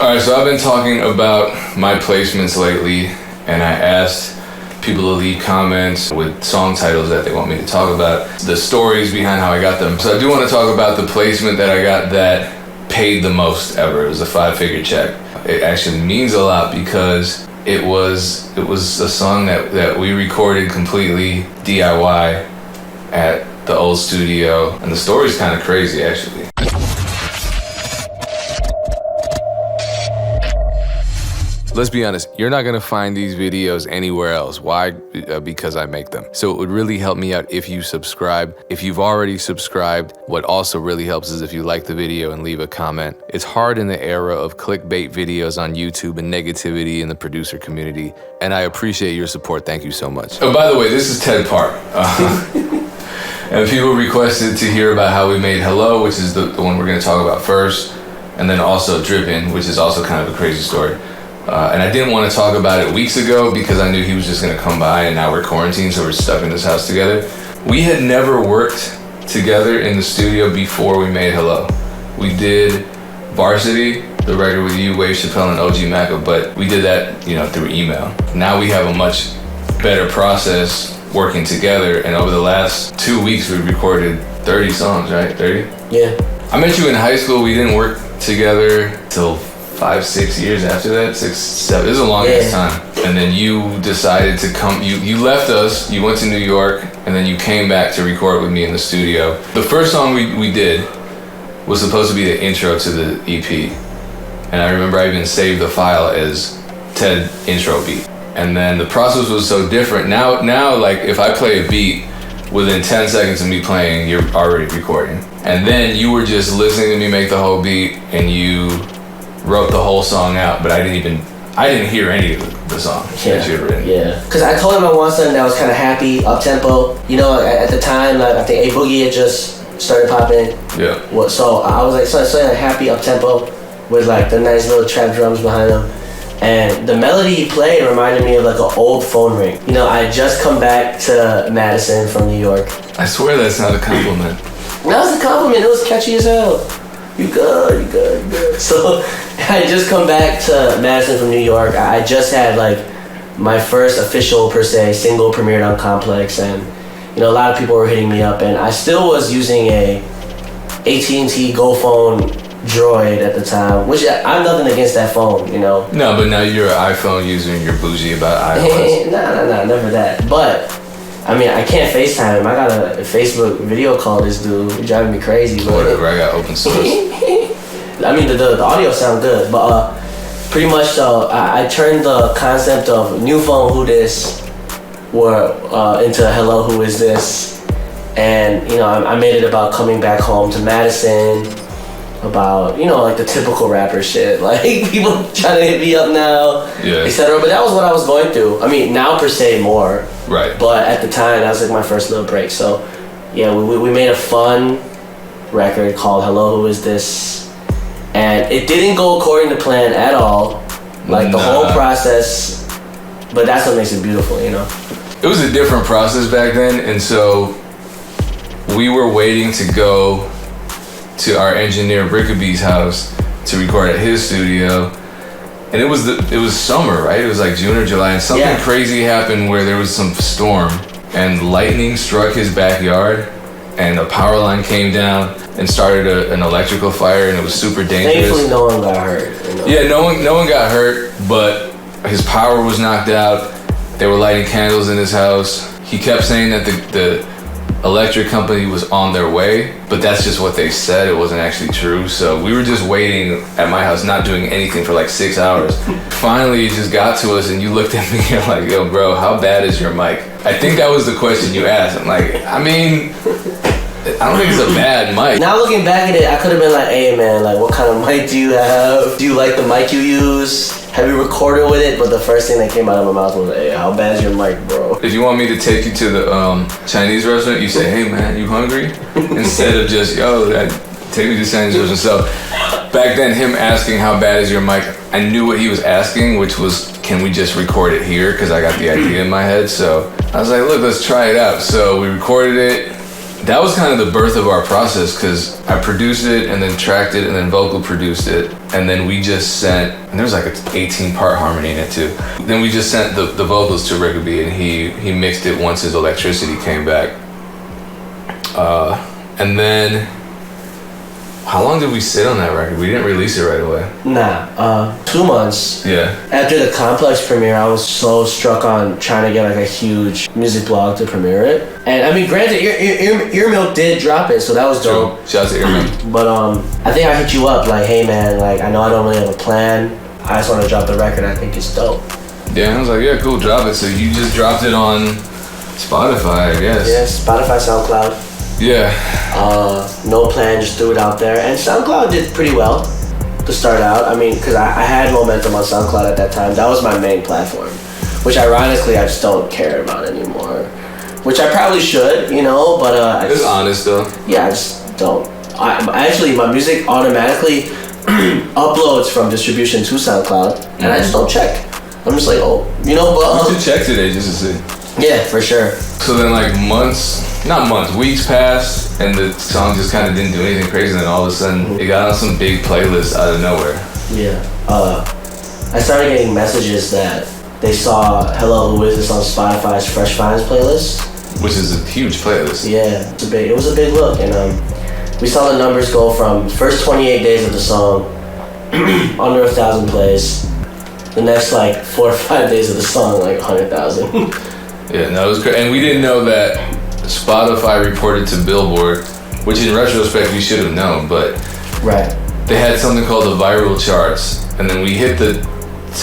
All right, so I've been talking about my placements lately, and I asked people to leave comments with song titles that they want me to talk about, the stories behind how I got them. So I do want to talk about the placement that I got that paid the most ever. It was a 5-figure check. It actually means a lot because it was a song that we recorded completely DIY at the old studio, and the story's kind of crazy actually. Let's be honest, you're not gonna find these videos anywhere else. Why? Because I make them. So it would really help me out if you subscribe. If you've already subscribed, what also really helps is if you like the video and leave a comment. It's hard in the era of clickbait videos on YouTube and negativity in the producer community, and I appreciate your support. Thank you so much. Oh, by the way, this is Ted Park. And people requested to hear about how we made Hello, which is the one we're gonna talk about first, and then also Drippin', which is also kind of a crazy story. And I didn't want to talk about it weeks ago because I knew he was just going to come by, and now we're quarantined, so we're stuck in this house together. We had never worked together in the studio before we made Hello. We did Varsity, the record with you, Wave Chappelle, and OG Macca, but we did that, through email. Now we have a much better process working together, and over the last 2 weeks we've recorded 30 songs, right? 30? Yeah. I met you in high school. We didn't work together till 5-6 years after that, 6, 7. It was a long time. And then you decided to come. You left us. You went to New York, and then you came back to record with me in the studio. The first song we did was supposed to be the intro to the EP, and I remember I even saved the file as Ted intro beat. And then the process was so different. Now, like if I play a beat, within 10 seconds of me playing, you're already recording. And then you were just listening to me make the whole beat, and you wrote the whole song out, but I didn't hear any of the song that you had written. Yeah, because I told him I wanted something that was kind of happy, up-tempo. At the time, I think A Boogie had just started popping. Yeah. So I was like, something happy, up-tempo, with like the nice little trap drums behind him. And the melody he played reminded me of like an old phone ring. I had just come back to Madison from New York. I swear that's not a compliment. That was a compliment. It was catchy as hell. You good. So I just come back to Madison from New York. I just had like my first official per se single premiered on Complex, and a lot of people were hitting me up, and I still was using a AT&T Go phone Droid at the time, which I'm nothing against that phone, No, but now you're an iPhone user and you're bougie about iOS. Nah, never that. But I mean, I can't FaceTime him. I got a Facebook video call this dude. He's driving me crazy. But whatever, I got open source. I mean, the audio sound good, but pretty much I turned the concept of new phone, who this, into Hello, who is this, and I made it about coming back home to Madison, about like the typical rapper shit, like people trying to hit me up now, etc. But that was what I was going through. I mean, now per se more. Right. But at the time, that was like my first little break. So, yeah, we made a fun record called Hello, Who Is This? And it didn't go according to plan at all. Like the whole process, but that's what makes it beautiful, It was a different process back then, and so we were waiting to go to our engineer Brickabee's house to record at his studio. And it was summer, right? It was like June or July, and something crazy happened where there was some storm, and lightning struck his backyard, and a power line came down and started an electrical fire, and it was super dangerous. Thankfully, no one got hurt. Yeah, no one got hurt, but his power was knocked out. They were lighting candles in his house. He kept saying that the electric company was on their way, but that's just what they said. It wasn't actually true. So we were just waiting at my house, not doing anything for like 6 hours. Finally, it just got to us, and you looked at me and you're like, yo, bro, how bad is your mic? I think that was the question you asked. I'm like, I mean, I don't think it's a bad mic. Now looking back at it, I could have been like, hey man, like what kind of mic do you have? Do you like the mic you use? Have you recorded with it? But the first thing that came out of my mouth was, hey, how bad is your mic, bro? If you want me to take you to the Chinese restaurant, you say, hey man, you hungry? Instead of just, take me to the Chinese restaurant. So back then, him asking how bad is your mic, I knew what he was asking, which was, can we just record it here? Because I got the idea in my head. So I was like, look, let's try it out. So we recorded it. that was kind of the birth of our process, because I produced it and then tracked it and then vocal produced it, and then we just sent, and there was like an 18-part harmony in it too. Then we just sent the vocals to Ricky B, and he mixed it once his electricity came back. And then, how long did we sit on that record? We didn't release it right away. Nah, 2 months. Yeah. After the Complex premiere, I was so struck on trying to get like a huge music blog to premiere it. And I mean, granted, Ear Milk did drop it, so that was dope. Shout out to Ear Milk. But I think I hit you up like, hey man, like I know I don't really have a plan. I just want to drop the record. I think it's dope. Yeah, and I was like, yeah, cool, drop it. So you just dropped it on Spotify, I guess. Yeah, Spotify, SoundCloud. Yeah. No plan, just threw it out there. And SoundCloud did pretty well to start out. I mean, because I had momentum on SoundCloud at that time. That was my main platform, which ironically I just don't care about anymore. Which I probably should, you know, but... It's honest though. Yeah, I just don't. Actually, my music automatically uploads from distribution to SoundCloud, and I just don't check. I'm just like, oh, you know, but... You should check today just to see. Yeah, for sure. So then like weeks passed, and the song just kind of didn't do anything crazy, and then all of a sudden it got on some big playlist out of nowhere. Yeah. I started getting messages that they saw Hello Who Is This on Spotify's Fresh Finds playlist. Which is a huge playlist. Yeah, it was a big look, and we saw the numbers go from first 28 days of the song, under 1,000 plays. The next like 4 or 5 days of the song, like 100,000. Yeah, no, it was crazy. And we didn't know that Spotify reported to Billboard, which in retrospect we should have known, but right. They had something called the viral charts, and then we hit the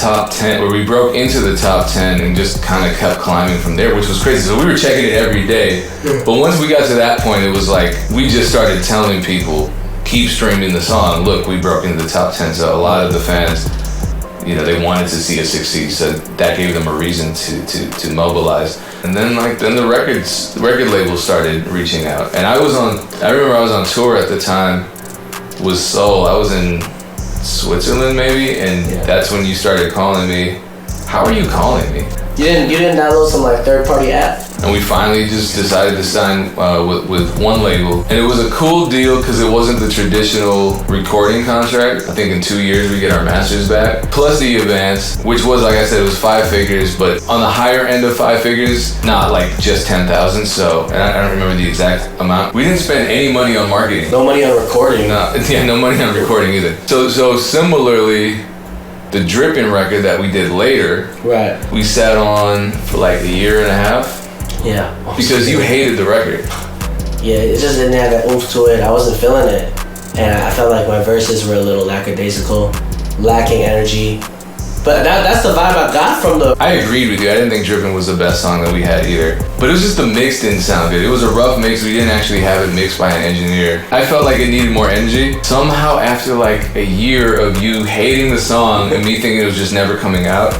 top 10, where we broke into the top 10 and just kind of kept climbing from there, which was crazy. So we were checking it every day. But once we got to that point, it was like we just started telling people, keep streaming the song. Look, we broke into the top 10. So a lot of the fans, you know, they wanted to see us succeed, so that gave them a reason to mobilize. And then the record label started reaching out, and I remember I was on tour at the time with Soul. I was in Switzerland maybe, and that's when you started calling me. How are you calling me? You didn't download some like third-party app? And we finally just decided to sign with one label. And it was a cool deal because it wasn't the traditional recording contract. I think in 2 years we get our masters back, plus the advance, which was, like I said, it was 5 figures, but on the higher end of 5 figures, not like just 10,000. So, and I don't remember the exact amount. We didn't spend any money on marketing. No money on recording. No money on recording either. So similarly, the Drippin' record that we did later, right? We sat on for like a year and a half. Yeah. Because you hated the record. Yeah, it just didn't have that oomph to it. I wasn't feeling it. And I felt like my verses were a little lackadaisical, lacking energy. But that's the vibe I got from the... I agreed with you. I didn't think Drippin' was the best song that we had either. But it was just the mix didn't sound good. It was a rough mix. We didn't actually have it mixed by an engineer. I felt like it needed more energy. Somehow after like a year of you hating the song and me thinking it was just never coming out,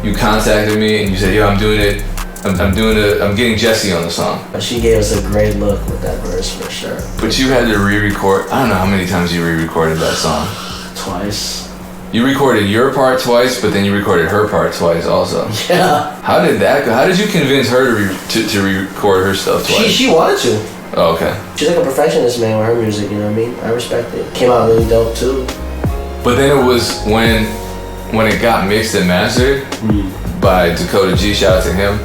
you contacted me and you said, yo, I'm doing it. I'm getting Jessie on the song. She gave us a great look with that verse for sure. But you had to re-record. I don't know how many times you re-recorded that song. Twice. You recorded your part twice, but then you recorded her part twice also. Yeah. How did that go? How did you convince her to re-record her stuff twice? She wanted to. Oh, okay. She's like a perfectionist, man, with her music, you know what I mean? I respect it. Came out really dope too. But then it was when it got mixed and mastered by Dakota G, shout out to him.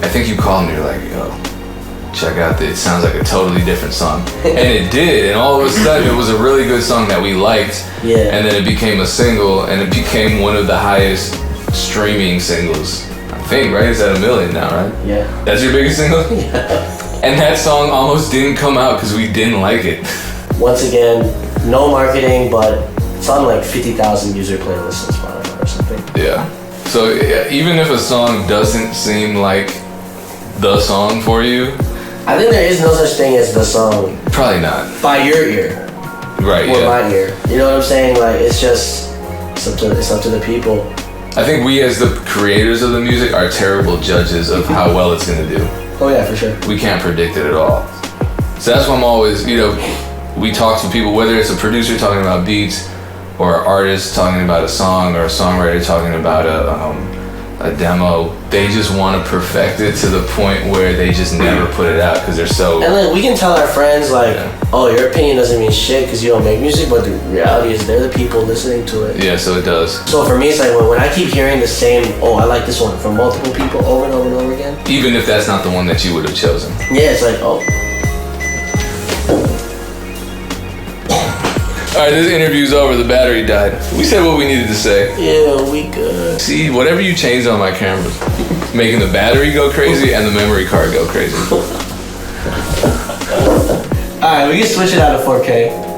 I think you called me, you're like, yo, check out this. It sounds like a totally different song. And it did, and all of a sudden it was a really good song that we liked. Yeah. And then it became a single, and it became one of the highest streaming singles. I think, right? It's at 1 million now, right? Yeah. That's your biggest single? Yeah. And that song almost didn't come out because we didn't like it. Once again, no marketing, but it's on like 50,000 user playlists on Spotify or something. Yeah. So even if a song doesn't seem like the song for you, I think there is no such thing as the song. Probably not. By your ear. Right, or my ear. You know what I'm saying? Like, it's up to the people. I think we as the creators of the music are terrible judges of how well it's gonna do. Oh yeah, for sure. We can't predict it at all. So that's why I'm always, we talk to people, whether it's a producer talking about beats, or an artist talking about a song, or a songwriter talking about a demo, they just want to perfect it to the point where they just never put it out because they're so. And like we can tell our friends like, oh, your opinion doesn't mean shit because you don't make music, but the reality is they're the people listening to it. Yeah, so it does. So for me, it's like when I keep hearing the same, oh, I like this one from multiple people over and over and over again. Even if that's not the one that you would have chosen. Yeah, it's like, oh. All right, this interview's over. The battery died. We said what we needed to say. Yeah, we good. See, whatever you changed on my cameras, making the battery go crazy and the memory card go crazy. All right, we can switch it out to 4K.